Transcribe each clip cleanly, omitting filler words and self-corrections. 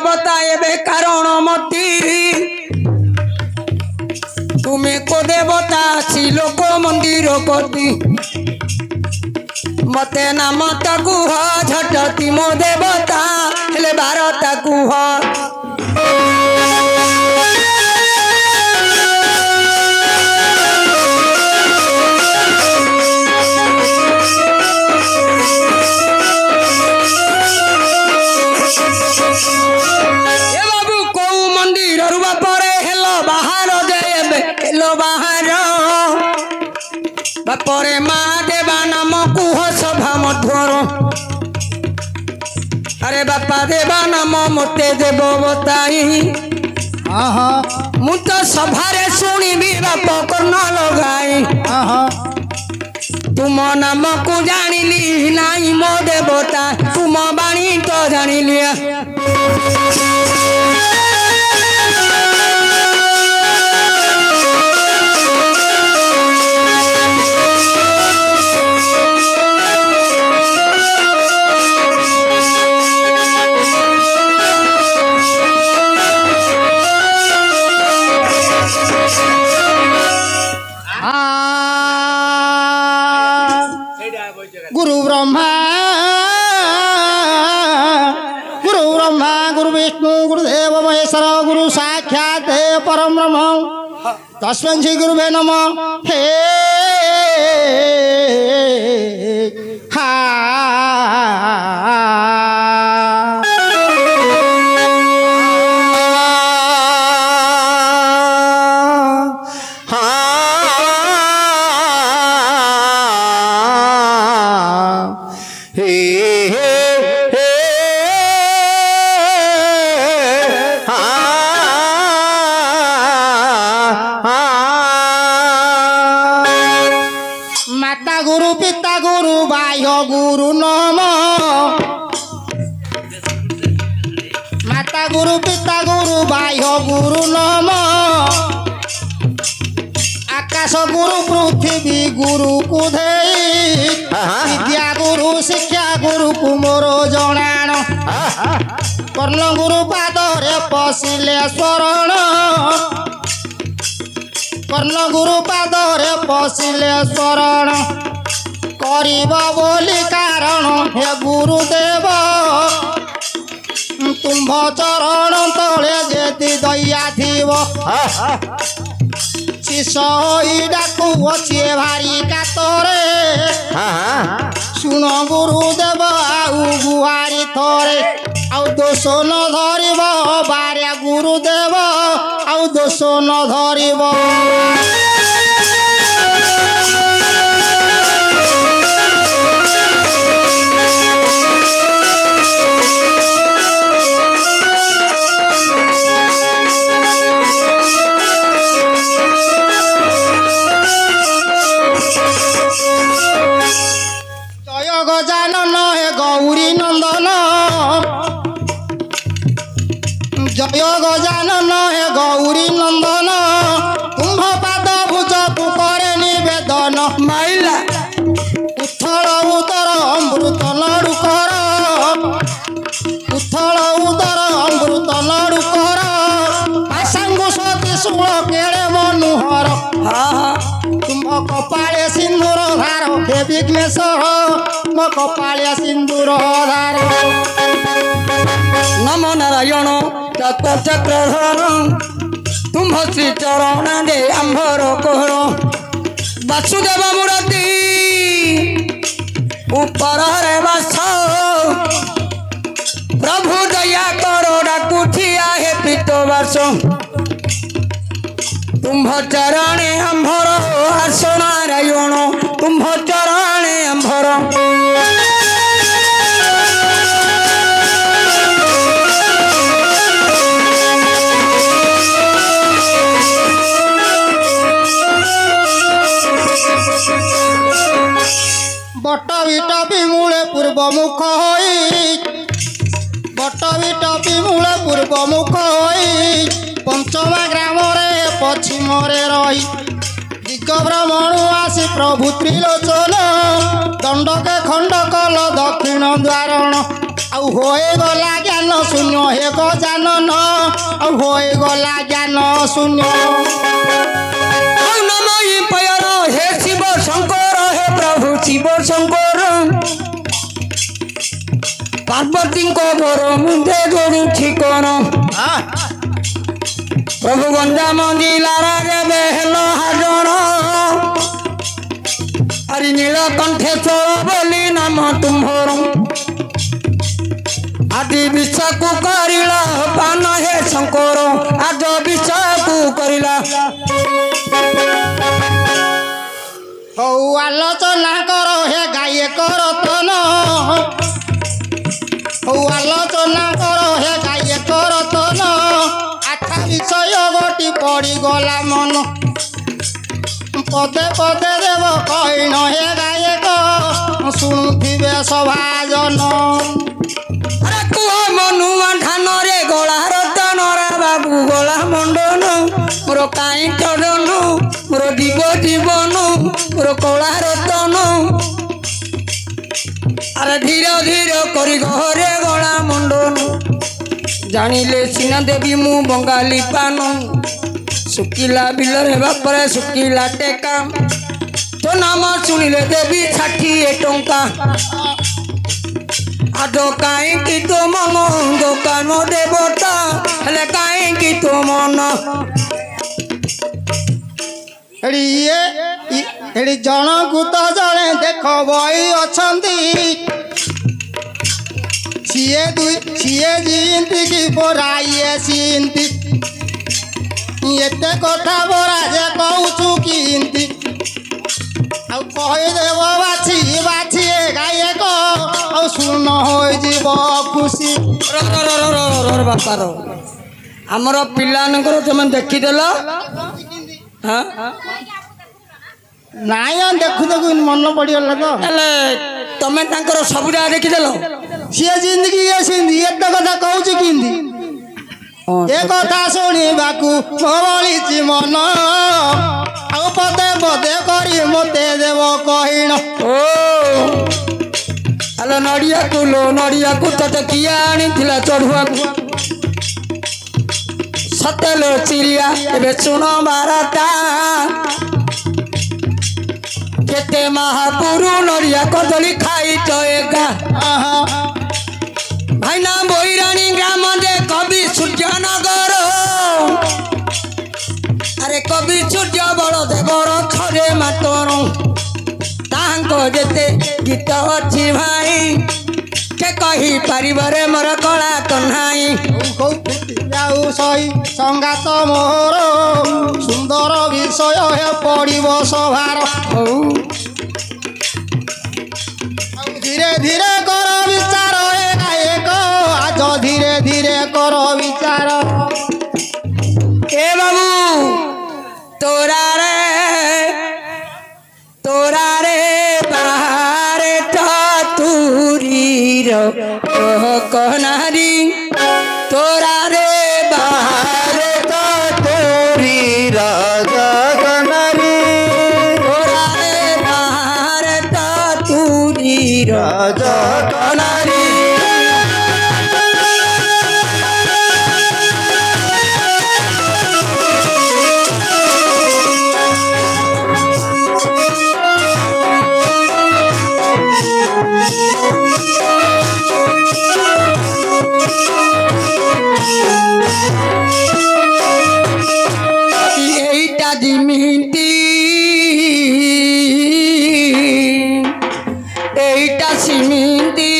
देवता एबे कारण मती तुमे को देवता छी लोक मंदिर कोती मते नाम कुह झटती मो देवता हेले भारत कुह परे माँ देवा नाम कुह सभा मध्वर अरे बापा देवा नाम मते देव बताई मु तो सभारे शुणी बाप कर्ण लगाई तुम नाम को जानिली नाई मो देवता तुम बाणी तो जानिली गुरु ब्रह्मा गुरु विष्णु गुरुदेव महेश्वर गुरु साक्षात देव परम ब्रह्म तस्मै श्री गुरुवे नमः हे माता गुरु पिता गुरु बाह्य गुरु नम माता गुरु पिता गुरु बाह्य गुरु नम आकाश गुरु पृथ्वी गुरु कुधेई विद्या गुरु शिक्षा गुरु कुमोर जनाण कर्ण गुरु पादरे पशिले शरण कर्ण गुरु पादरे पशिले शरण करिब बोली कारण हे गुरुदेव तुम्भ चरण तले जेति दया थिव शिष्य डाकुअछि भारी कातरे सुन गुरुदेव आउ गुहारी थरे आउ दोष न धरिब बारे गुरुदेव आउ दोष न धरिब गजानन हे गौरी नंदन जय गजानन हे गौरी नंदन तुम्भ पाद भुज पुकरे निवेदन माइला उथल उदर अमृत लडु कर उथल उदर अमृत लडु कर आसांगु सती सुळ केळे मनोहर तुम्भ कपाळे सिंदूर धार हे विघ्नेश्वर मो कपाळे सिंदूर धार नमो नारायण चक्रधर तुम्भ श्री चरण दे आंभर कोहर वासुदेव मूर्ति ऊपर रे वास प्रभु दया करो डाकुठिया हे पीत वर्ष तुम्भ चरणे आंभर आस नारायण तुम्भ चरणे आंभर बट विटपी मूले पूर्व मुख होई बट विटपी मूले पूर्व मुख होई पंचमा ग्राम रे पश्चिम रे रही दिग भ्रमणु आसी प्रभु त्रिलोचन दंडके खंड कल दक्षिण द्वारण ଆଉ ହୋଇଗଲା ଜ୍ଞାନ ଶୂନ୍ୟ ହେ ଗଜାନନ ଆଉ ହୋଇଗଲା ଜ୍ଞାନ ଶୂନ୍ୟ নমঃ পয়র হে শিব শঙ্কর হে প্রভু শিব শঙ্কর পার্বতীঙ্ক বর মুন্দে গরু ঠিকন প্রভু গঞ্জাম জিলার রে হেল হাজর হরি নীলকণ্ঠেশ্বর বলি নাম তুম্ভর আদি বিশ্বকু করিলা পান হে শঙ্কর আজ বিশ্বকু করিলা ହଉ ଆଲୋଚନା କର ହେ ଗାୟକ ରତନ ହଉ ଆଲୋଚନା କର ହେ ଗାୟକ ରତନ ଆଠା ବିଷୟ ଗୋଟି ପଡ଼ିଗଲା ମନ ପଦେ ପଦେ ଦେବ କହିନ ହେ ଗାୟକ ଶୁଣୁଥିବେ ସଭାଜନ আরে কুহ মনুয়া ধানরে গলা রতনরা বাবু গলা মন্ডন মোর কাই চরণ মোর জীব জীবন মোর কলা রতন আরে ধীরে ধীরে করি ঘরে গলা মন্ডন জানিলে সিনা দেবী মু বঙ্গালী পান শুকিলা বিলরে বাপরে শুকিলা টেকা তো নাম শুনিলে দেবী 60 টঙ্কা আদো কাইকি তো মন দোকান দেবতা হেলে কাইকি তো মন ଏଠି ଜଣକୁ ତ ଜଣେ ଦେଖ ବହି ଅଛନ୍ତି ସିଏ ଜିନ୍ତି କି ପରା ଇଏ ସିନ୍ତି ଏତେ କଥା ପରା ଯେ କହୁଛୁ କିନ୍ତି ଆଉ କହିଦେବ ବାଛି ବାଛି ଗାୟକ ଆଉ ଶୂନ ହୋଇଯିବ ଖୁସି ବାପାର ଆମର ପିଲାମାନଙ୍କର ତମେ ଦେଖିଦେଲ ନାଇଁ ଦେଖୁ ଦେଖୁ ମନ ପଡ଼ିଗଲା ତ ହେଲେ ତମେ ତାଙ୍କର ସବୁ ଜାଗା ଦେଖିଦେଲ ସିଏ ଜିନ୍ଦିକି ଇଏ ସିନ୍ତି ଏତେ କଥା କହୁଛୁ କିନ୍ତି ଏ କଥା ଶୁଣିବାକୁ ବଳିଛି ମନ ଆଉ ପଦେ ପଦେ କରି ମୋତେ ଦେବ କହିଣ ଓ ହେଲେ ନଡ଼ିଆକୁ ତତେ କିଏ ଆଣିଥିଲା ଚଢ଼ୁଆକୁ ସତେଲୋ ଚିରିଆ ଏବେ ଶୁଣ ବାରତା କେତେ ମହାପୁରୁ ନଡ଼ିଆ କଦଳୀ ଖାଇଛ ଏକା ଭାଇନା ବୈରାଣୀ ଗ୍ରାମ ଦେ କବି ସୂର୍ଯ୍ୟନଗର ଆରେ କବି ସୂର୍ଯ୍ୟ ବଳଦେବର ଖରେ ମାତର ତାଙ୍କ ଯେତେ ଗୀତ ଅଛି ଭାଇ କେ କହିପାରିବରେ ମୋର କଳା କହ୍ନାଇ ଆଉ ସହି ସଙ୍ଗାତ ମୋହର ସୁନ୍ଦର ବିଷୟ ହେ ପଡ଼ିବ ସଭାର ହଉ ଧୀରେ ଧୀରେ କର ବିଚାର ଏ ଗାୟକ ଆଜ ଧୀରେ ଧୀରେ କର ବିଚାର ଏ ବାବୁ ତୋରାରେ ବାହାରେ ତୁରୀର କହନାରୀ ତୋରାରେ ବାହାରେ ତୁରୀର କହନାରୀ ତୋରାରେ ବାହାରେ ତୁରୀର କହନାରୀ এইটা দিমিতি এইটা সিমিতি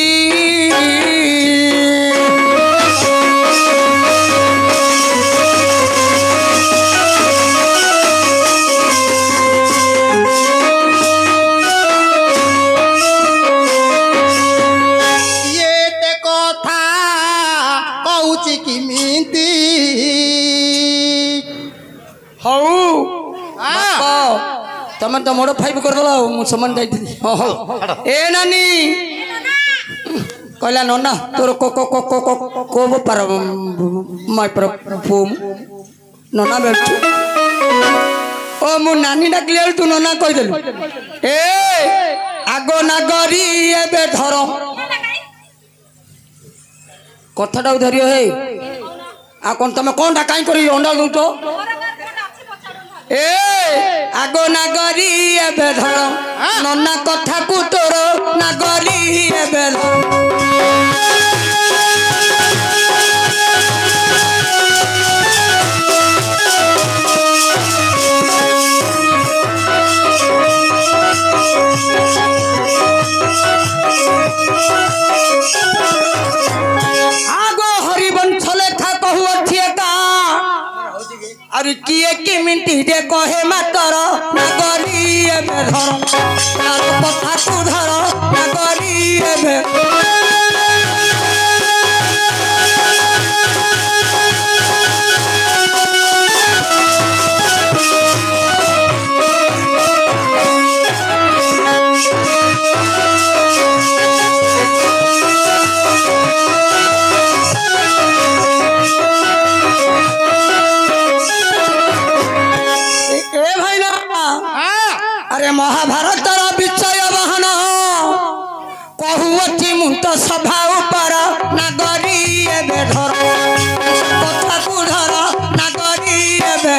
ଏତେ କଥା କହୁଛି କିମିତି ହଉ ତମେ ତ ମୋଡ଼ ଫାଇଭ୍ କରିଦେଲ ଆଉ ମୁଁ ସମାନ ଯାଇଥିଲି ହଁ ହଉ ଏ ନାନୀ କହିଲା ନନା ତୋର କୋ ପାର ନନା ବେଳୁଛୁ ଓ ମୁଁ ନାନୀ ଡାକିଲି ବେଳୁ ତୁ ନନା କହିଦେଲୁ ଏ ଆଗ ନାଗରୀ ଏବେ ଧର कथाटा धरियो हे आ कौन तुम कौन कहीं कर अंडा दौ तो ए आगो नागरी एबे धर नन्ना कथा को तोर नागरी एबे आगो हरिवंश लेखा कहू का अरे किए कि मिनटी दे कहे मातर नागरी एबे धर तार कथा को धर नागरी एबे महाभारत विषय बहन कहूँ मुंत सभा उपर नागरी एबे धर कथा को धर नागरी एबे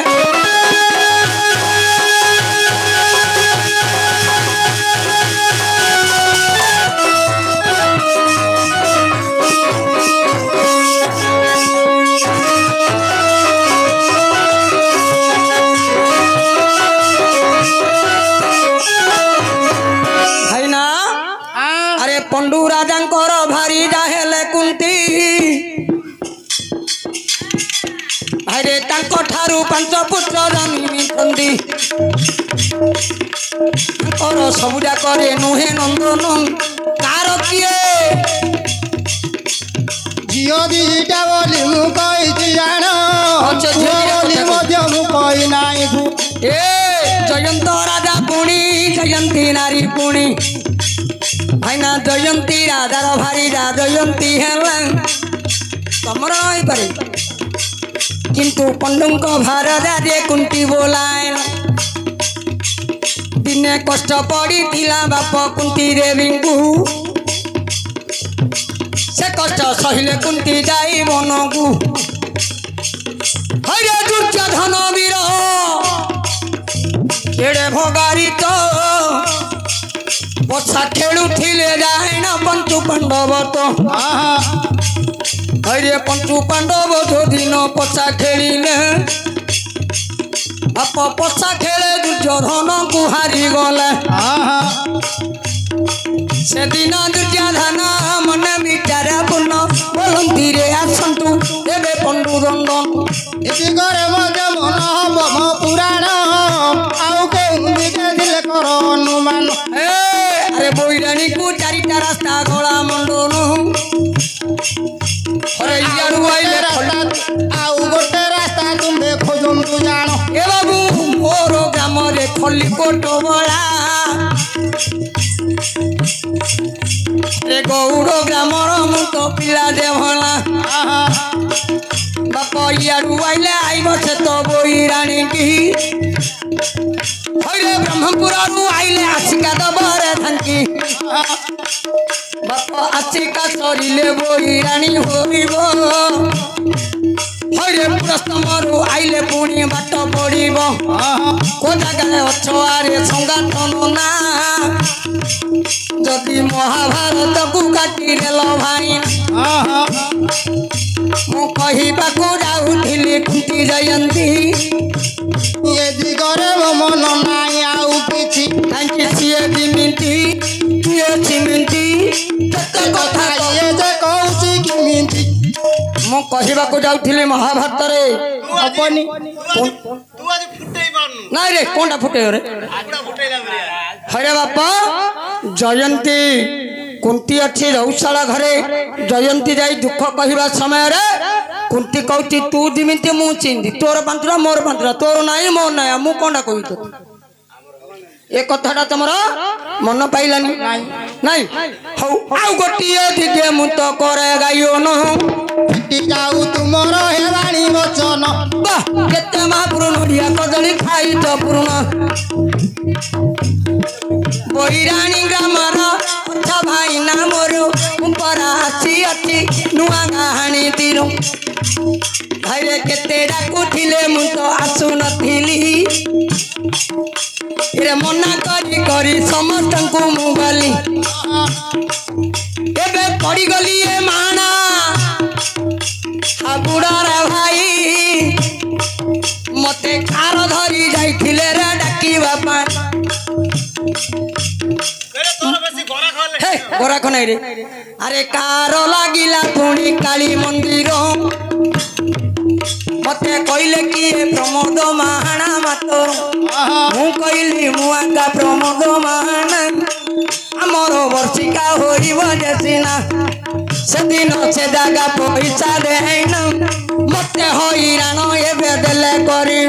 पंडू राजा भारी जाहेले कुंती अरे ठारू पांच पुत्र जन्मी सबुजा करे नुहे नंदन कार किए झील दीटा बोली मु कही जान कही नाई ए जयंत राजा पुणी जयंती नारी पुणी भाईना जयंती राजार भारी जयंती तमर नहीं पारे किंतु पंडु भार राजे कुंती बोलाए दिने कष्ट पड़ी बाप कुंती देवी को से कष्ट सहिले कुंती जाई मन को हरे दुर्योधन वीर केड़े भगारी तो बसा खेलुथिले जाइन पंचु पांडव तो हरे पंचु पांडव जो दिन पचा खेलिले बाप पचा खेले दुर्योधन को हारी गले से दिन दुर्योधन मन विचार पूर्ण बोलती रे आसतु एबे पंडु रंगन एति करे मजा मन हम पुराण आउ के दिले कर अनुमान अरे बोईरानी को चारिटा रास्ता गला मंडन अरे यारू आइले आउ गोटे रास्ता तुम्बे खोजम तू जानो ए बाबू मोर ग्राम रे खलिकोट बळा ए गौड़ ग्राम मु तो पिला देवला बाप यारू आइले आइब से तो बोईरानी की हरे ब्रह्मपुर आइले आशिका दबरे धनकी बाप आशिका सरिले बोईरानी होइब हरे पुरस्तमरु आइले पुणी बाट पड़िब को जगह अछुआरे संगाठन ना जदि महाभारत को काटी देल भाई मु कहिबाकू जाउथिली कुंती जयंती ये दिगरे मन नाई आउ किछि तांकी सिए दिमिंती ये चिमिंती तत्ते कथा ये जे कहउछि किमिंती मु कहिबाकू जाउथिली महाभारत रे अपनी तू आज फुटई पानु नाही रे कोंडा फुटे रे आगुडा फुटैला बरिया हरे बापा जयंती कुंती अच्छी रौशाला घरे जयंती जाई दुख कहवा समय रे कुंती कहती तू दिमिति मु चिंदी तोर बांतरा मोर बांतरा तोर नाई मोर नाई मु कोंडा कहि तो ए कथाटा तमरा मन पाइलानी नाही हौ आउ गोटिए दिगे मु तो करे गाइयो न टी जाऊ तुमर हेवाणी वचन वाह केते महापुर नडिया कदली खाई तो पूर्ण बहिराणी ग्रामर अच्छा भाई ना मोर ପରା ଅଛି ନୂଆ କାହାଣୀ ତୀର ଭାଇରେ କେତେ ଡାକୁଥିଲେ ମୁଁ ତ ଆସୁନଥିଲି ରେ ମନା କରି କରି ସମସ୍ତଙ୍କୁ ମୁଁ ଗଲି ଏବେ ପଡ଼ିଗଲି ଏ ମାଣା ହାବୁଡ଼ରେ ଭାଇ ମତେ କାର ଧରି ଯାଇଥିଲେ ରେ ଡାକିବା ପାଇଁ ଗୋରାଖ ନାଇଁ ରେ ଆରେ କାର ଲାଗିଲା ପୁଣି କାଳୀ ମନ୍ଦିର ମତେ କହିଲେ କିଏ ପ୍ରମୋଦ ମାହାଣା ମାତ ମୁଁ କହିଲି ମୁଁ ଆକା ପ୍ରମୋଦ ମାହାଣା ଆମର ବର୍ଷିକା ହୋଇବ ଯେ ସିନା ସେଦିନ ସେ ଜାଗା ପଇସା ଦେଇନ ମତେ ହଇରାଣ ଏବେ ଦେଲେ କରି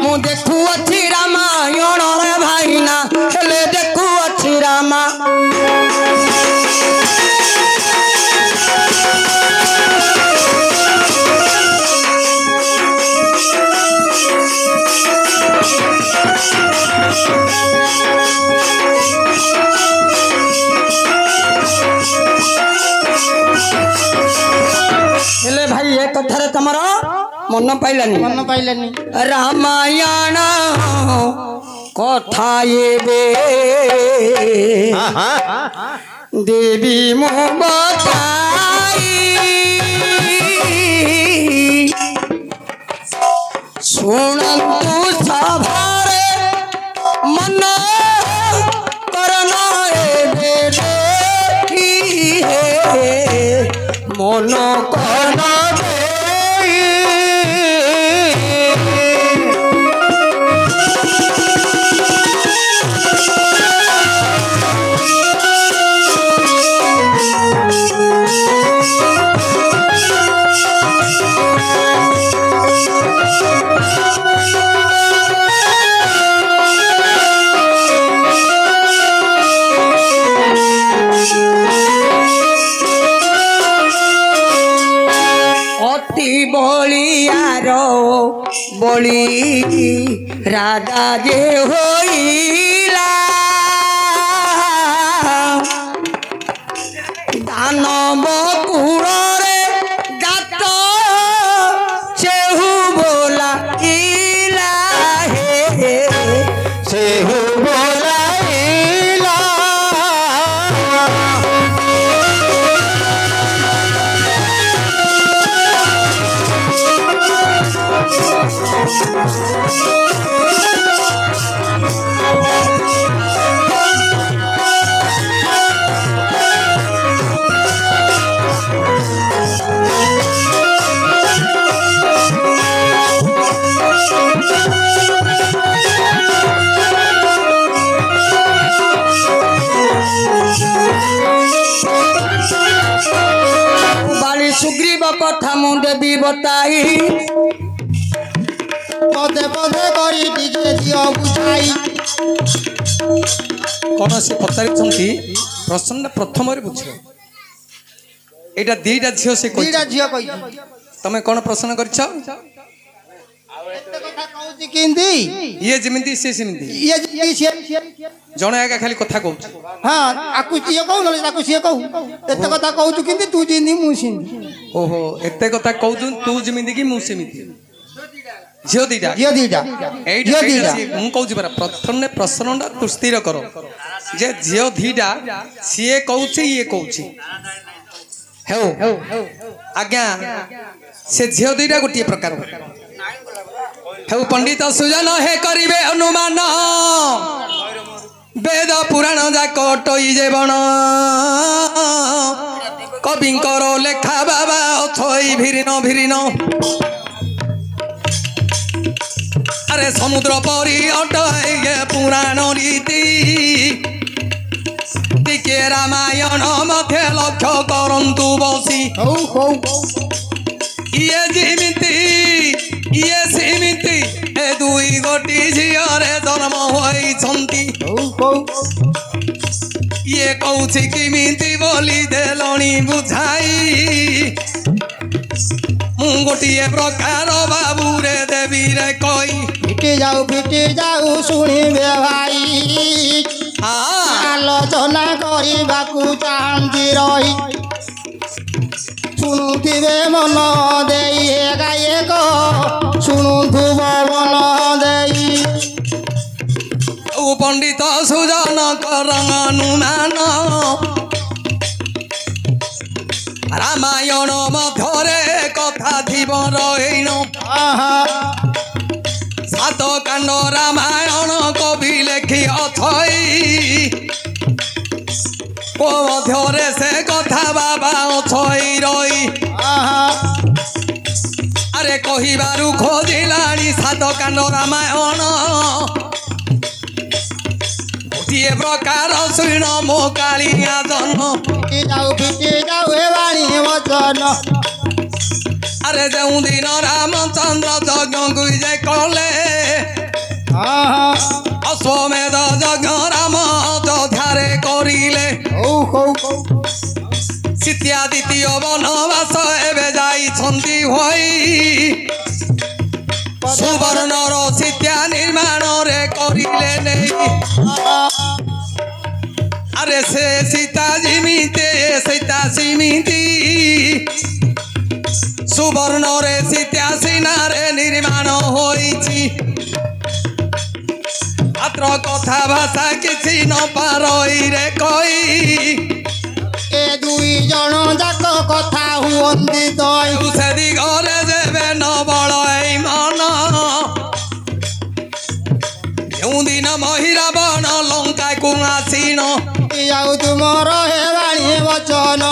ମୁଁ ଦେଖୁଅଛି ରାମାୟଣରେ ଭାଇନା ହେଲେ ଦେଖୁଅଛି ରାମା हेले भाई ये कथारे तमरो मन पाइलानी रामायण कथा ये देवी मो बताई सुनंतु सभारे मन करना मन करना बड़ी राजा जे होइला दानव कुଳରେ गात सेहु बोला इला हे सेहु बोला इला बाली सुग्रीव कथा मु देवी बताई पदे पदे करी डीजे दियो बुझाई कौन से पचारि प्रश्न प्रथम बुझ एटा दीटा झियो से दीटा झियो कहि तमे कौन प्रश्न करछ एते कथा कहउची किंदी ये जिमिंदी से सिमिंदी ये जणे आगा खाली कथा कहउछ हां आकु ये कहउ नले ताकु सिए कहउ एते कथा कहउछु किंदी तू जिंदी मु सिंदी ओहो एते कथा कहउछु तू जिमिंदी की मु सिमिंदी झियो दीटा एटा मु कहउछि परा प्रथम ने प्रश्नटा तू स्थिर करो जे झियो दीटा सिए कहउछि ये कहउछि हेउ आज्ञा से झियो दीटा गोटी प्रकार हेउ पंडित सुजन हे करिवे अनुमान वेद पुराण जाक टई जेबण कविंकर लेखा बाबा अथई भिरिन भिरिन अरे समुद्र परी अटय पुराण रीति टिके रामायण मध्य लक्ष्य करंतु बसी ये जिमिति ये सिमिति ए दुई गोटी झियरे जन्म होइछंती ये कहूछि किमिति बोली देलणी बुझाई मु गोटिए प्रकार बाबू रे देवी रे कई फिटी जाऊ शुणिबे भाई आलोचना करबाकू चाहती रही ଶୁଣୁଥିବେ ମନ ଦେଇ ହେ ଗାୟକ ଶୁଣୁଥିବ ମନ ଦେଇ ପଣ୍ଡିତ ସୁଜନ କର ଅନୁମାନ ରାମାୟଣ ମଧ୍ୟରେ କଥା ଥିବ ରହିଣ ସାତ କାଣ୍ଡ ରାମାୟଣ କବି ଲେଖି ଅଥଇ ମଧ୍ୟରେ ସେ କଥା ବାବା ଅଛଇ ରହି ଆରେ କହିବାରୁ ଖୋଜିଲାଣି ସାତ କାଣ୍ଡ ରାମାୟଣ ଗୋଟିଏ ପ୍ରକାର ଶୁଣ ମୋ କାଳିଆ ଜନ୍ମ ଫିଟି ଯାଉ ଏ ବାଣୀ ବଚନ ଆରେ ଯେଉଁ ଦିନ ରାମଚନ୍ଦ୍ର ଯଜ୍ଞକୁ ଯେ କଲେ ଅଶ୍ୱମେଧ ଯଜ୍ଞ ରାମ ଅଯୋଧ୍ୟାରେ କରିଲେ ସୀତା ଦ୍ୱିତୀୟ ବନବାସ ଏବେ ଯାଇଛନ୍ତି ହୋଇ ସୁବର୍ଣ୍ଣର ସୀତା ନିର୍ମାଣରେ କରିଲେ ନେଇ ଆରେ ସେ ସୀତା ଯେମିତି ସୀତା ସେମିତି ସୁବର୍ଣ୍ଣରେ ସୀତା ସିନାରେ ନିର୍ମାଣ ହୋଇଛି ମାତ୍ର କଥା ଭାଷା କିଛି ନ ପାରଇରେ କହି ଏ ଦୁଇ ଜଣ ଯାକ କଥା ହୁଅନ୍ତି ତଇ ସେ ଦିଗରେ ଯେବେ ନ ବଳ ଏଇ ମନ ଯେଉଁଦିନ ମହିରାବଣ ଲଙ୍କାକୁ ଆସିଣ ଆଉ ତୁମର ହେ ବାଣୀ ବଚନ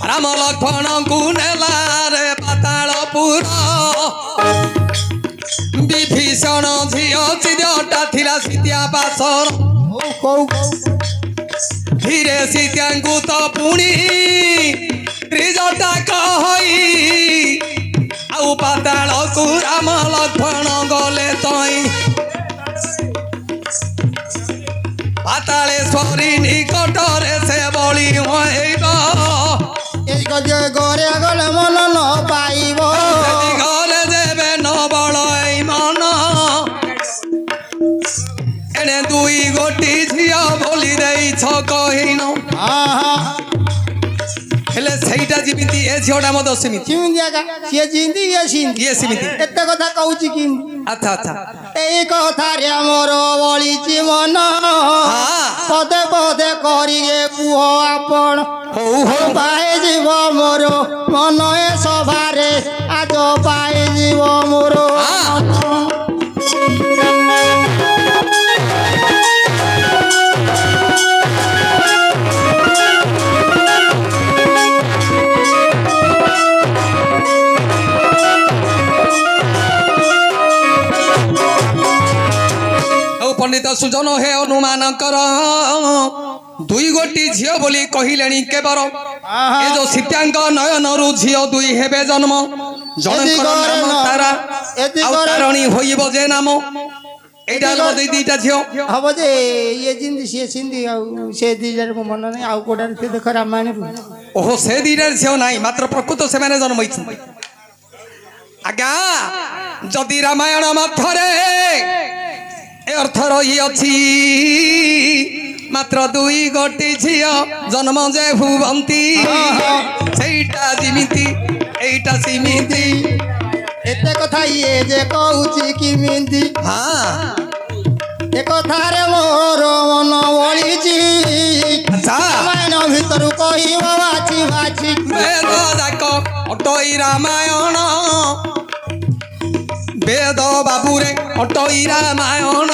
ରାମ ଲକ୍ଷ୍ମଣଙ୍କୁ ନେଲା ରେ ପାତାଳପୁର ବିଭୀଷଣ ଝିଅ ଚିରଟା ଥିଲା ସୀତା ପାଶର ଧୀରେ ସୀତାଙ୍କୁ ତ ପୁଣି ତ୍ରିଜଟା କହି ଆଉ ପାତାଳକୁ ରାମ ଲକ୍ଷ୍ମଣ ଗଲେ ତଇ ପାତାଳେଶ୍ୱରୀ ନିକଟରେ ସେ ବଳି ହଇବ ଘରେ ଗଲେ ମନ ନ ପାଇବ ଘରେ ଦେବେ ନ ବଳ ଏଇ ମନ ଏଣେ ଦୁଇ ଗୋଟି ଝିଅ ବୋଲି ଦେଇଛ କହିନ ହେଲେ ସେଇଟା ଯେମିତି ଏ ଝିଅଟା ମଧ୍ୟ ସେମିତି ସିଏ ଜିନ୍ତି ଇଏ ସେମିତି ଏତେ କଥା କହୁଛି କି ଆଚ୍ଛା ଆଚ୍ଛା ଏଇ କଥାରେ ଆମର ବଳିଛି ମନ ପଦେ ପଦେ କରିଏ କୁହ ଆପଣ ପାଇଯିବ ମୋର ମନ ଏ ସଭାରେ ଆଜ ପାଇଯିବ ମୋର ପଣ୍ଡିତ ସୁଜନ ହେ ଅନୁମାନ କର ଦୁଇ ଗୋଟି ଝିଅ ବୋଲି କହିଲେଣି କେବଳ ଏ ଯୋଉ ସୀତାଙ୍କ ନୟନରୁ ଝିଅ ଦୁଇ ହେବେ ଜନ୍ମ ଜଣଙ୍କର ନାମ ତାରା ଆଉ ତାରଣୀ ହୋଇବ ଯେ ନାମ এইটা হলো দুইটা ঝিও হব যে ইয়ে জিন্দি সে সিন্ধি আউ সে দুইটার মনে নাই আউ কোটার সে দেখ রামায়ণ ওহো সে দুইটার ঝিও নাই মাত্র প্রকৃত সেমানে জন্ম হইছে আজ্ঞা যদি রামায়ণ মধ্যরে এ অর্থ রহিଅଛି মাত্র দুই গোটি ঝিও জন্ম যে হুবন্তি সেইটা যেমিতি এইটা সেমিতি এতে কথা ইয়ে যে কହୁଛି কিমিতি এ কথারে মোর মন বলিছি রামায়ণ ভিতরু কহিব বাছি বাছি বেদ যাক অটই রামায়ণ বেদ বাবুরে অটই রামায়ণ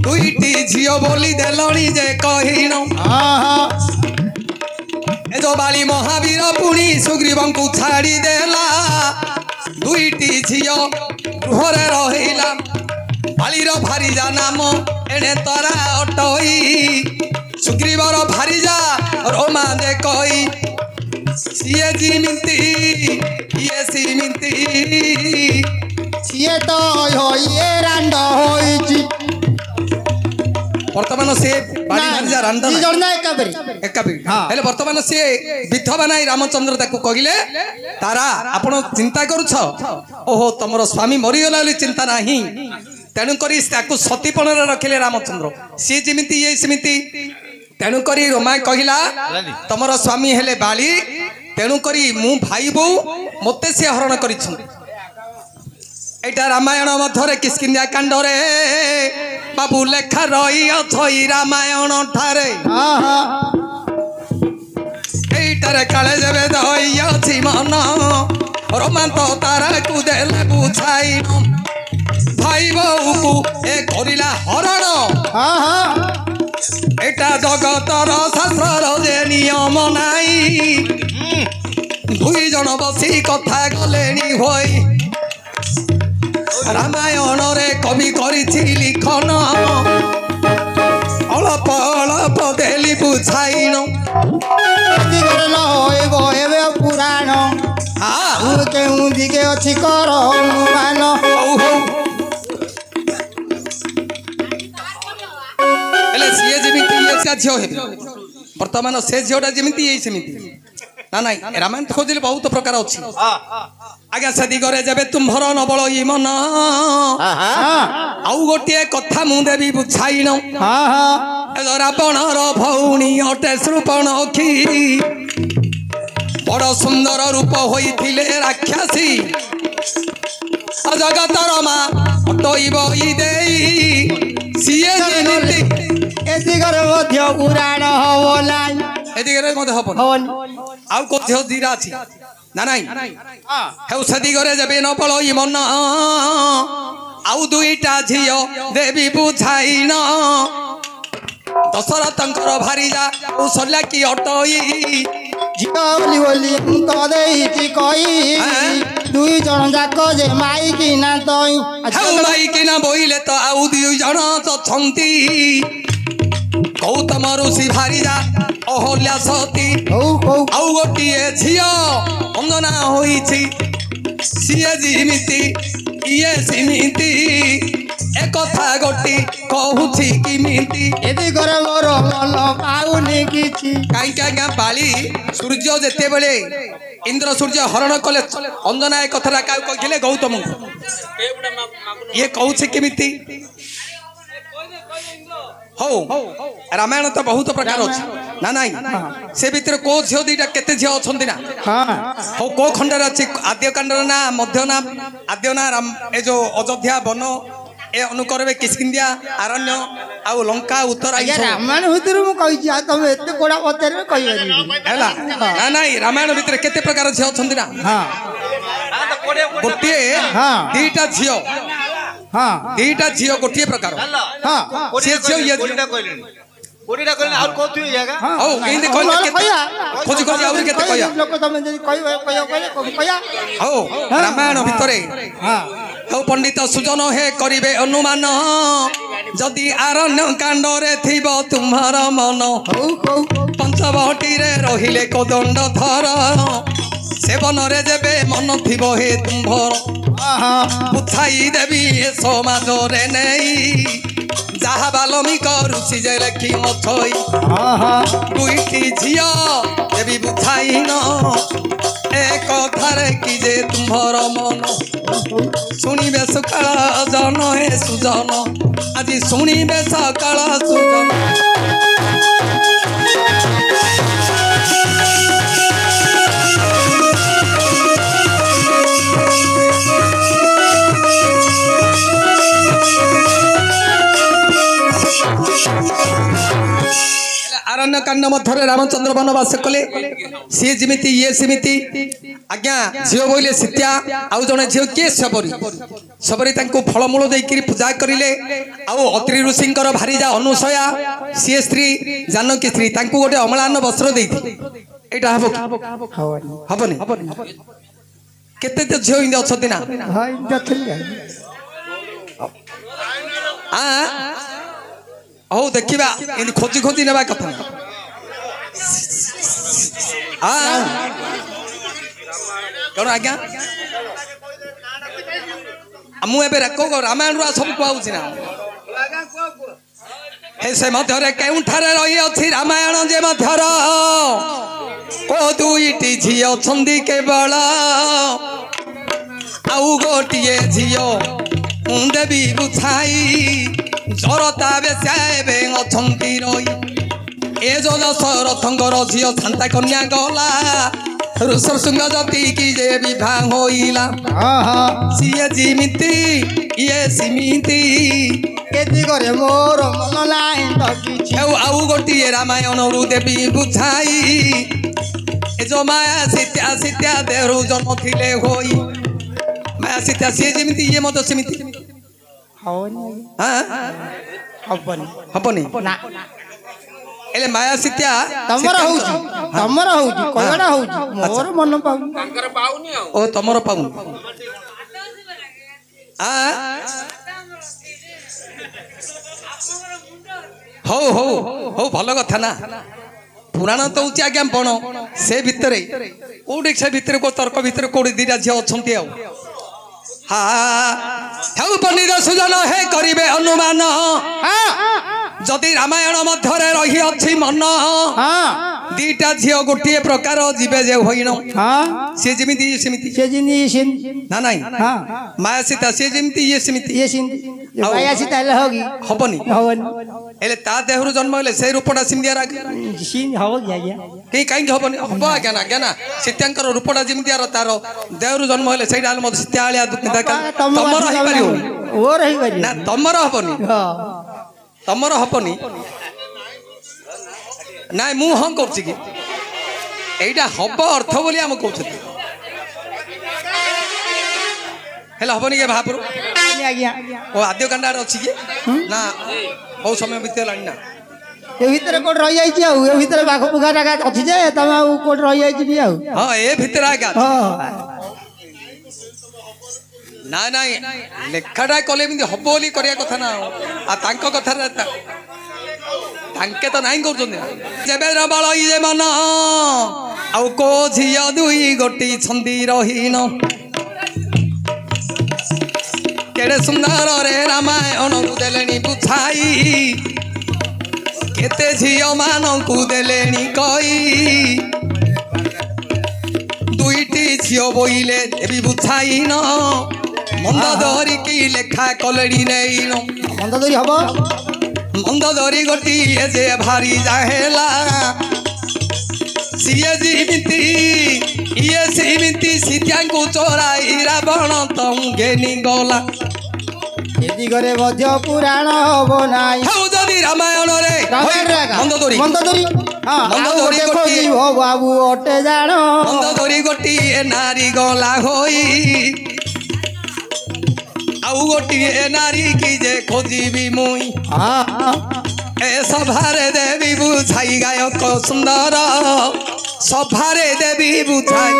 দুইটি ঝিও বলি দেলনি যে কহিন এ যো বালি মহাবীর পুনি সুগ্রীবঙ্কু ছাড়ি দেলা দুইটি ঝিও গৃহরে রহিলা বালির ভারিজা নাম এনে তরা অটই সুগ্রীবর ভারিজা রোমা যে কই সিয়ে জিমিতি ইয়ে সিমিতি সিয়ে তো হইয়ে রান্ড হইছি বর্তমান সে বাড়ি ভারিজা রান্ড জি জণ না একাবেরি একাবেরি হেলে বর্তমান সে বিধবা নাই রামচন্দ্র তাকে কহিলে তারা আপন চিন্তা করছ ওহো তোমার স্বামী মরিগলা বলে চিন্তা নাহি তেণুকরি তাকে সতীপণরে রখিলে রামচন্দ্র সি যেমিতি ইয়ে সেমিতি তেণুকরি রোমা কহিলা তোমার স্বামী হেলে বালি तेणु करी मु भाई बो मते से हरण करिछु एटा रामायण मधरे किस्किंदिया कांड रे बाबू लेखा रही अथई रामायण ठारे एटारे काले जेबे दई अछि मन रोमांत तारा को देले बुझाई भाई बहू को ए करिला हरण एटा जगतर शास्त्र जे नियम नाई दुई जन बसी कथा गलेनी होई रामायण रे कवि करिछि लिखन अलप अलप देली बुझाइन पुराण हाँ केहू दिगे अछि कर मान हेले सीए जेमिति ये सा झियो हे वर्तमान से झियोटा जेमिति ये सेमिति ना नहीं रामायण खोजिले बहुत प्रकार अछि आज्ञा सदी करे जबे तुम्हर नबल ई मन आउ गोटे कथा मु देवी बुझाइन रावणर भौणी अटे शूर्पणखी बड़ सुंदर रूप होइथिले राक्षसी जगतर मा हटइब ई देई सीए जेमिति एदिगरे मध्य पुराण हवलाई एदिगरे मध्य हबन आउ कोथ्य दिरा अछि ना नाही हेउ सदी करे जबे न पळई मन आउ दुईटा झियो देवी बुझाइन दशरथंकर भारी जा कौशल्या की अटई झियोली बोली तो देइति कई दुई जन जाक जे माई की ना तई हेउ माई की ना बोइले तो आउ दुई जन तो छंती गौतम ऋषि भारी जा अहल्या सती आउ गोटिए झियो अंगना होइछि सीए जिमिति इए सिमिति एक कथा गोटी कहूछि किमिति एदि करे मोर मन पाउनी किछि काई का बाली सूर्य जेते बेले इंद्र सूर्य हरण कले अंजना एक कथा का कहिले गौतम ये कहूछि किमिति हो रामायण तो बहुत प्रकार अछि ना नहीं से भीतर को झियो दीटा केते झियो अछंती ना हो को खंडर अछि आद्य कांडर ना मध्य ना आद्य ना राम ए जो अयोध्या वन ए अनुकरबे किस्किंदिया अरण्य आउ लंका उत्तर रामायण भीतर मु कहि छी तुम एते कोडा पतेर कहि बनी हैला ना नहीं रामायण भीतर केते प्रकार झियो अछंती ना गोटे दीटा झियो दीटा झियो गोटे प्रकार से झियो ये कोडीटा कहले और कोथु जगह हो केंदे कहले केते खोज खोज आउरी केते कहया लोक तमे जदी कहया हो रामायण भितरे हो पंडित सुजन हे करिवे अनुमान जदि आरण्य कांड रे थिबो तुम्हार मन पंचवटी रे रहिले कोदंड धर सेवन रे जेबे मन थिबो हे तुम्भर बुझाई देवी समाज रे नहीं जहा बाल्मीक ऋषि जे लेखी मथई दुईटी झियो देवी बुझाइन एक थारे कि जे तुम्हर मन शुणिबे सकाळ जन हे सुजन आज शुणिबे सकाळ सुजन अरण्य कांड मध्य रामचंद्र वनवास कले सी जिमिति ये सिमिति आज्ञा झियो बोले सीता आउ जने झियो के सबरी सबरी तांको फलमूल देकरी पूजा करिले आउ अत्रि ऋषिंकर भारी जा अनुसया सी स्त्री जानकी स्त्री तांको गोटे अमलान वस्त्र देथि एटा हबो हबनी केते ते झियो इंदे अछति ना हाय दथली आ हो देखिबा इन खोजी खोजी नेबा कथा कौन आज्ञा मु एबे को रामायण रा सब कहउछि ना हे से मध्यरे केउठारे रही अछि रामायण जे मध्यर को दुईटी झियो छंदी केवल आउ गोटिए झियो देवी बुझाई जरता बेसाबे अछंती रही ए जो दशरथंकर झियो शांता कन्या गला ऋषभ जाति की जे विवाह होइला सिए जिमिति ये सिमिति केति करे मोर मन नाही तो किछि आउ गोटिए रामायण रु देवी बुझाई ए जो माया सीता सीता देहरु जन्म थिले होई माया सीता सिए जिमिति ये मत सिमिति हवनी हां हबनी ना एले माया सीता तमरा होउची कोयडा होउची मोर मन पाउ ओ तमरो पाउन आ हो हो हो भल कथा ना पुराण तो हूँ आज्ञापन से भितर कोड़ी से भितर को तर्क भितर कोड़ी दीटा झी अच्छा हाँ पंडित सुजन हे करिबे अनुमान जदि रामायण मध्य रही अच्छी मन दीटा झी गोटे प्रकार जीवे जे होइण सी जमीती ये सेमिति ना नहीं माया सीता सी जमीती ये सेमिति माया सीता होगी हबनी एले ता देहरु जन्म हेले से रूपटा सिमदिया राग सीन होगी आज्ञा के काई हबनी हब आज्ञा ना सीतांकर रूपटा जिमदिया र तार देहरु जन्म हेले सेडा मत सीता आलिया तमर रही परियो ओ रही परियो ना तमर हबनी तमर हबनी नाय मु हम करछि कि एइटा हब अर्थ बोली हम कहउछ हेला हबनी के महापुरु आज्ञा ओ आद्य कांडार अछि कि ना बहुत समय बीते लानी ना ए भीतर कोड रहि जाई छी आ ए भीतर बाख पुगा जागा अछि जे तमा कोड रहि जाई छी आ हां ए भीतर आगा हां ना नहीं लेखाटा कले हम बोली करिया कथा ना आ तांको कथा तांके तो नहीं कर जेबे रबल ये मन आउ को झिया दुई गोटी छंदी रहीन केड़े सुंदर रे रामायण देलेनी बुझाई केते झिया मानकु देलेनी कई दुईटी झियो बोइले देवी बुझाई न मंद धरी की लेखा कलड़ी नहीं मंद धरी हब मंद धरी गोटी जे भारी जाहेला सीए जीमिति ये सीमिति सीता को चोराई रावण तंगे निगला यदि करे मध्य पुराण हबो नाही हौ जदि रामायण रे मंद धरी हां मंद धरी गोटी हो बाबू ओटे जानो मंद धरी गोटी नारी गला होई आउ गोटी नारी की जे खोजीबी मुई ए सभारे देवी बुझाई गायक सुंदर सभारे देवी बुझाई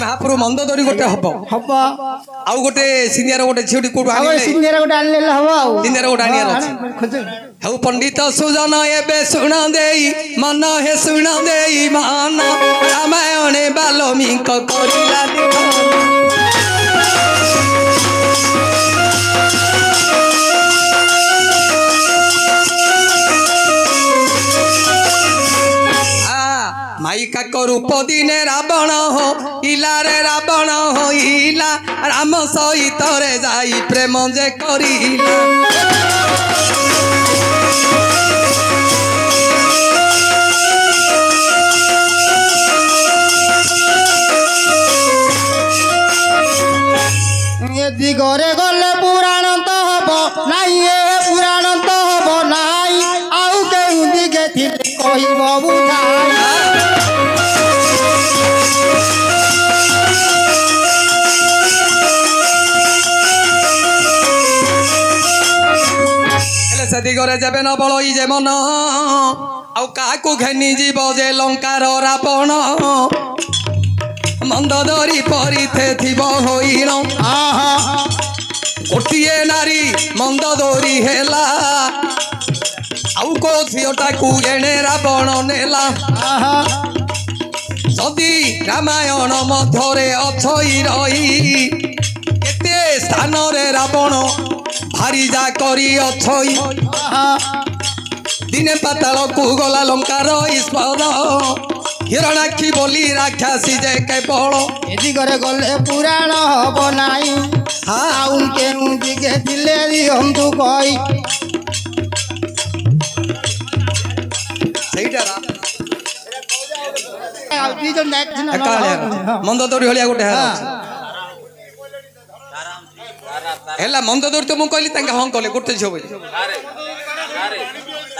महापुरु मंद धरी गोटे हब आउ गोटे सिनियर गोटे झियोटी कोड आनिले सिनियर गोटे आनिले हब आउ सिनियर गोटे आनिले हौ पंडित सुजन एबे सुण देई मन हे सुण देई मान रामायण बाल्मीक करिला माइका को रूप दिने रावण हो इला रे रावण हो इला राम सहित रे जाई प्रेम जे करिला यदि घरे गले पुराण तो हब नाई ए पुराण तो हब नाई आउ केउ दिगे थिले कहिब बुझाई सदी करे जबे न बलई जे मन आउ काकू घेनी जीव जे लंकार रावण मंद धरी परिथे थिब होइण गोटिए नारी मंद धरी हेला आउ को झियोटाकू एणे रावण नेला जदि रामायण मध्यरे अछई रही केते स्थान रे रावण भारी जा करी अछई दिने पाताल को गला लंकार ईश्वर हिरणाक्षी बोली राक्षसी जे केवल ए दिगरे गले पुराण हब नाही हाँ आउ केनु दिगे दिले दिहंतु कई ସେଇଟା ଆଉ ଦି ଜଣ ଯାଇଥିନ ମନ୍ଦ ଦୌଡ଼ି ଭଳିଆ ଗୋଟେ ହେଲା ମନ୍ଦ ଦୌଡ଼ି ତ ମୁଁ କହିଲି ତାଙ୍କେ ହଁ କଲେ ଗୋଟେ ଝିଅ ବୋଲି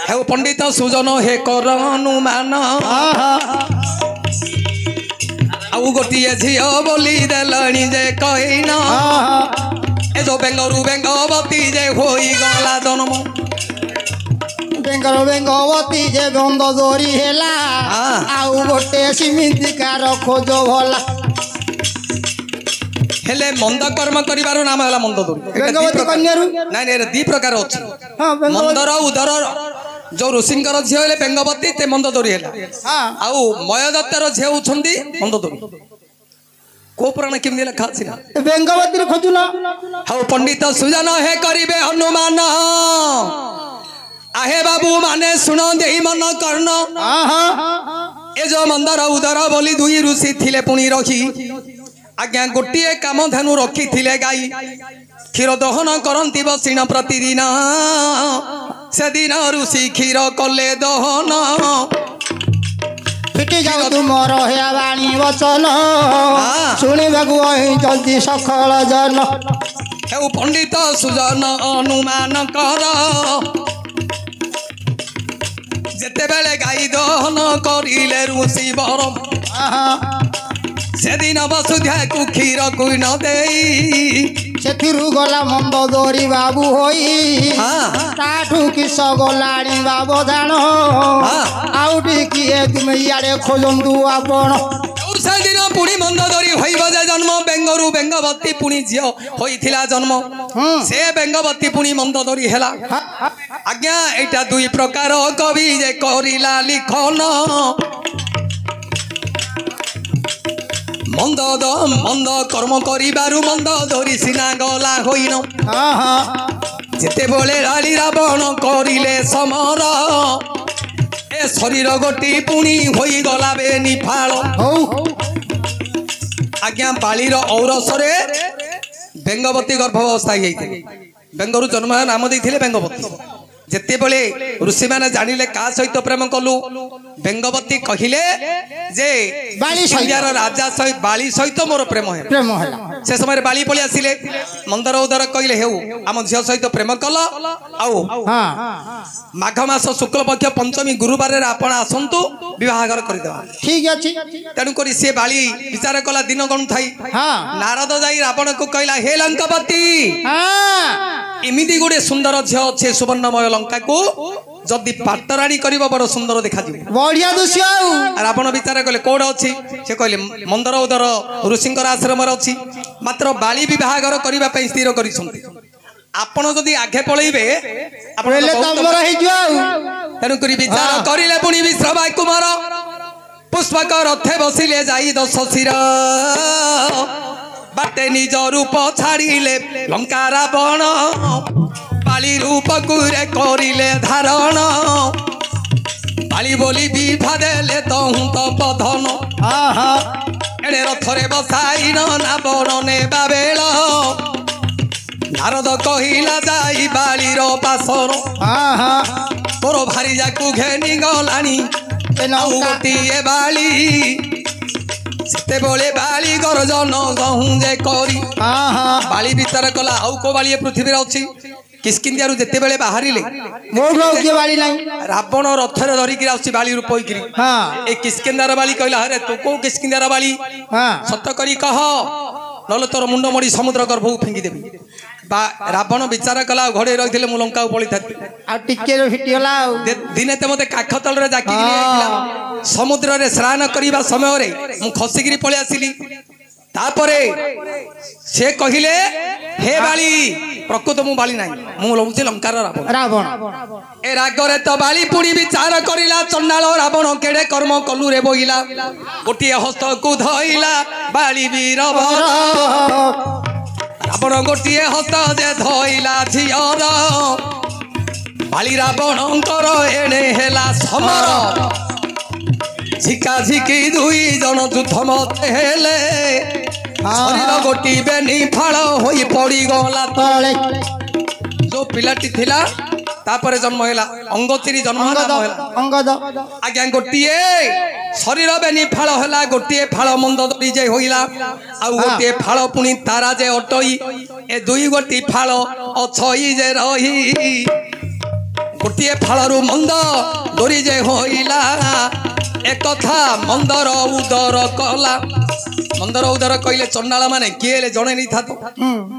ହେଉ ପଣ୍ଡିତ ସୁଜନ ହେ କର ଅନୁମାନ ଆଉ ଗୋଟିଏ ଝିଅ ବୋଲି ଦେଲଣି ଯେ କହିନ ଏ ଯୋଉ ବେଙ୍ଗରୁ ବେଙ୍ଗବତୀ ଯେ ହୋଇଗଲା ଜନ୍ମ ବେଙ୍ଗର ବେଙ୍ଗବତୀ ଯେ ଗନ୍ଧ ଦୋରି ହେଲା ଆଉ ଗୋଟେ ସିମିତିକାର ଖୋଜ ଭଲା ହେଲେ ମନ୍ଦ କର୍ମ କରିବାର ନାମ ହେଲା ମନ୍ଦ ଦୌଡ଼ି ବେଙ୍ଗବତୀ କନ୍ୟାରୁ ନାଇଁ ନାଇଁ ଦି ପ୍ରକାର ଅଛି ହଁ ମନ୍ଦର ଉଦର ଯୋଉ ଋଷିଙ୍କର ଝିଅ ହେଲେ ବେଙ୍ଗବତୀ ସେ ମନ୍ଦ ଦୌଡ଼ି ହେଲା ଆଉ ମୟଦତ୍ତର ଝିଅ ହଉଛନ୍ତି ମନ୍ଦ ଦୌଡ଼ି କୋଉ ପୁରାଣ କେମିତି ଲେଖା ଅଛି ନା ବେଙ୍ଗବତୀରେ ଖୋଜୁନ ହଉ ପଣ୍ଡିତ ସୁଜନ ହେ କରିବେ ହନୁମାନ आहे बाबू माने सुनो देई मन कर्ण ए जो मंदर उदर बोली दुई ऋषि थिले पुणी रखी आज्ञा गोटे काम धनु रखी थिले गाई क्षीर दहन करती बसिण प्रतिदिन से दिन ऋषि क्षीर कले दहन फिटी जाऊ तुमर हे वाणी वचन शुणिबाकु जल्दी सखल जन हे पंडित सुजन अनुमान कर जेते बेले गाई दहन करिले ऋषि बर से दिन वसुधा को क्षीर को न देई सेथिरु गला मंद दोरी बाबू होई ताठू किस गलाणी बाबू जान आउटी किए तुम इयाडे खोजंदु आपण से दिन पुणी मंद दोरी होइब जे जन्म बेंगरु बेंगवती पुणी झियो होइथिला जन्म से बेंगवती पुणी मंद दोरी हेला आज्ञा एटा दुई प्रकार कवि जे करिला लिखन मंद कर्म करिबारु मंद दोरी सिना गला होइन जेते बोले राली रावण करिले समर ए शरीर गोटी पुणी होई गला बे निफाळ आज्ञा पालीर औरसरे बेंगवती गर्भावस्था बेंगरु जन्म नाम देथिले बेंगवती जेते बेले ऋषि माने जानिले का सहित प्रेम कलु बेंगवती कहिले जे बाली इंडियार राजा सहित बाली सहित मोर प्रेम है से समय बाली पळी आसिले मंदर उदर कहिले हेउ आम झियो सहित प्रेम कल आउ माघ मास शुक्ल पक्ष पंचमी गुरुवार रे आपण आसंतु विवाहगर करि देबा ठीक अछि तनु करी से बाली विचार कला दिन गण थाई नारद जाई रावण को कहला हे लंकापति इमिदी गोटे सुंदर झियो छे सुवर्णमय लंका को जदि पाटराणी करिबो बड़ सुंदर देखा दिबो बढ़िया दृश्य रावण विचार कले कोड अछि से कहले मंदर उदर ऋषिंकर आश्रम रे अछि मात्र बाली विवाहगर करिबा पई स्थिर करिसंती आपण जदि आगे पळैबे आपण तमर हे जाऊ तनु करी विचार करिले पुनी विश्रवा कुमार पुष्पक रथे बसिले जाई दश शिर बाटे निज रूप छाड़िले लंका रावण बाली रूप कुरे करिले धारण बाली बोली विभा देले तहु तो बधन एड़े रथरे बसाई रावण नेबा बेल नारद कहिला जाई बालीर पासर तोर भारी जाकू घेनी गलानी गोटिए बाली सेते बोले बाली गरजन गहूं जे करी बाली विचार कला आउ को बाली पृथ्वी अछि किस्किंदियारु जेते बेले बाहरिले मोर के बाली नाही रावण रथरे धरि कि आछि बाली रूप होई करी ए किस्किंदार बाली कहला अरे तू को किस्किंदार बाली सत्य करी कह नले तोर मुंड मडी समुद्र गर्भ फेंगी देबी बा रावण विचार कला घोड़े रहिथिले मु लंका पळी थाती आ टिके फिटी होला दिने ते मते काख तल रे जाकी समुद्र रे स्नान करिबा समय रे मु खसिगिरी पळी आसिली तापरे से कहिले हे बाली प्रकृत मु बाली नाही मु लंची लंकार रावण ए रागरे तो बाली पुणी विचार करिला चंडाल रावण केडे कर्म कलु रे बोइला गोटिए हस्त को धइला बाली वीर रावण गोटिए हस्त जे धइला झियर बाली रावणकर एणे हेला समर ঝিকা ঝিকি দুই জন যুদ্ধ মতে হেলে শরীর ଗୋଟି ବେନି ଫାଳ ହୋଇ ପଡ଼ିଗଲା ତଳେ ଯୋଉ ପିଲାଟି ଥିଲା ତାପରେ ଜନ୍ମ ହେଲା ଅଙ୍ଗତିରି ଜନ୍ମ ଅଙ୍ଗଦ ଆଜ୍ଞା ଗୋଟିଏ ଶରୀର ବେନି ଫାଳ ହେଲା ଗୋଟିଏ ଫାଳ ମନ୍ଦ ଧରି ଯେ ହୋଇଲା ଆଉ ଗୋଟିଏ ଫାଳ ପୁଣି ତାରା ଯେ ଅଟଇ ଏ ଦୁଇ ଗୋଟି ଫାଳ ଅଛଇ ଯେ ରହି ଗୋଟିଏ ଫାଳରୁ ମନ୍ଦ ଧରି ଯେ ହୋଇଲା একথা মন্দর উদর কলা মন্দর উদর কইলে চন্ডাল মানে কিଏ ହେଲେ ଜଣେ ନେଇଥାতো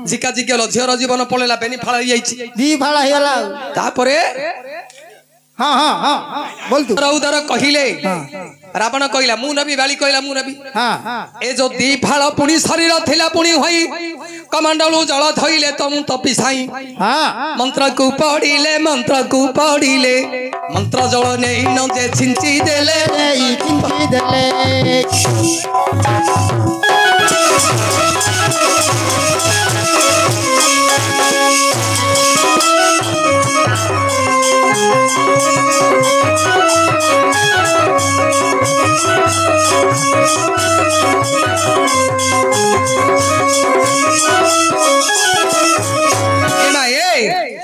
ଝିକା ଝିକି ହଲ ଝିଅର ଜୀବନ ପଳେଇଲା ବେନି ଫାଳ ହେଇଯାଇଛି ଦି ଫାଳ ହେଇଗଲା ତାପରେ ହଁ ହଁ ହଁ ବୋଲତୁ ଉଦର କହିଲେ ରାବଣ କହିଲା ମୁଁ ନେବି ବାଳି କହିଲା ମୁଁ ନେବି ଏ ଯୋଉ ଦି ଫାଳ ପୁଣି ଶରୀର ଥିଲା ପୁଣି ହୋଇ କମାଣ୍ଡଳୁ ଜଳ ଧଇଲେ ତ ମୁଁ ତପି ସାଇଁ ମନ୍ତ୍ରକୁ ପଢିଲେ ମନ୍ତ୍ର ଜଳ ନେଇ ନ ଯେ ଛିଞ୍ଚି ଦେଲେ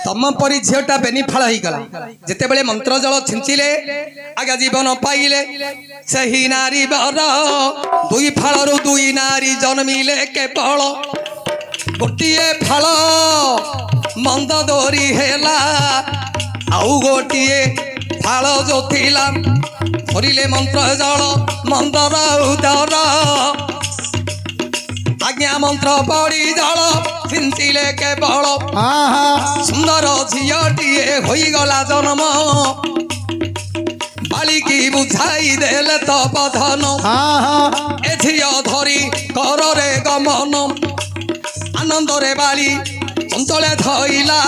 तम परी झीटा बेनी फाल होगला जिते बड़े मंत्र जल छिंचिले आगे जीवन पाइले सही नारी बर दुई फाल दुई नारी जन्मिले केवल गोटे फाल मंद दोरी हेला आउ गोटे फाल जो थिला धरिले मंत्र जल मंदर उदर आज्ञा मंत्र पड़ी जल छिंचिले केवल सुंदर झीटीए होगला जन्म बालिकी बुझाई देले तो बधन ए झी धरी कर रे गमन आनंद रे बाली चंचले धइला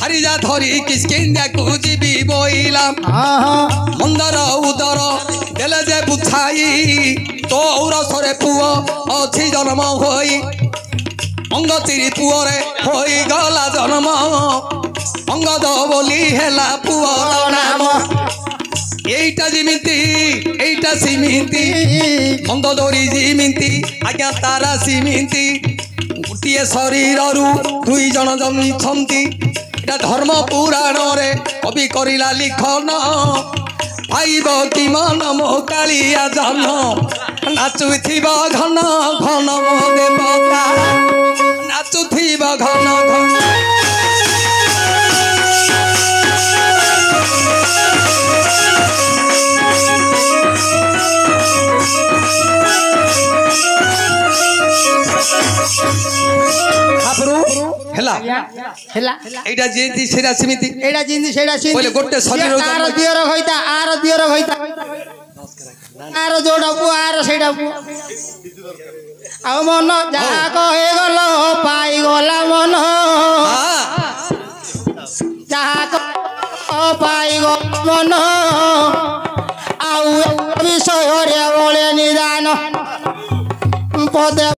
हारिजा धरी किसकिंदा को जीवी बोइला मंदर उदर देले जे बुझाई तो औरसरे पुओ अच्छी जन्म होई अंगतिरी पुओरे होई गला जन्म अंगद बोली हेला पुओ नाम एइटा जिमिति एइटा सिमिति मंद दोरी जिमिति आज्ञा तारा सिमिति गोटे शरीर दुई जन जन्मिछंती एटा धर्म पुराण रे कवि करिला लिखन पाइब कि मन मो कालिया जन नाचुथिब घन घन मो देवता नाचुथिब घन घन हेला हेला एटा जेंती सेरा समिति एटा जिंदी सेटा सिंदी बोले गोटे शरीर आर दियर होइता आर जोड़ा पु आर सेटा पु आ मन जहा कहे गलो पाई गला मन जहा पाई गला मन आउ विषय रे बोले निदान पदे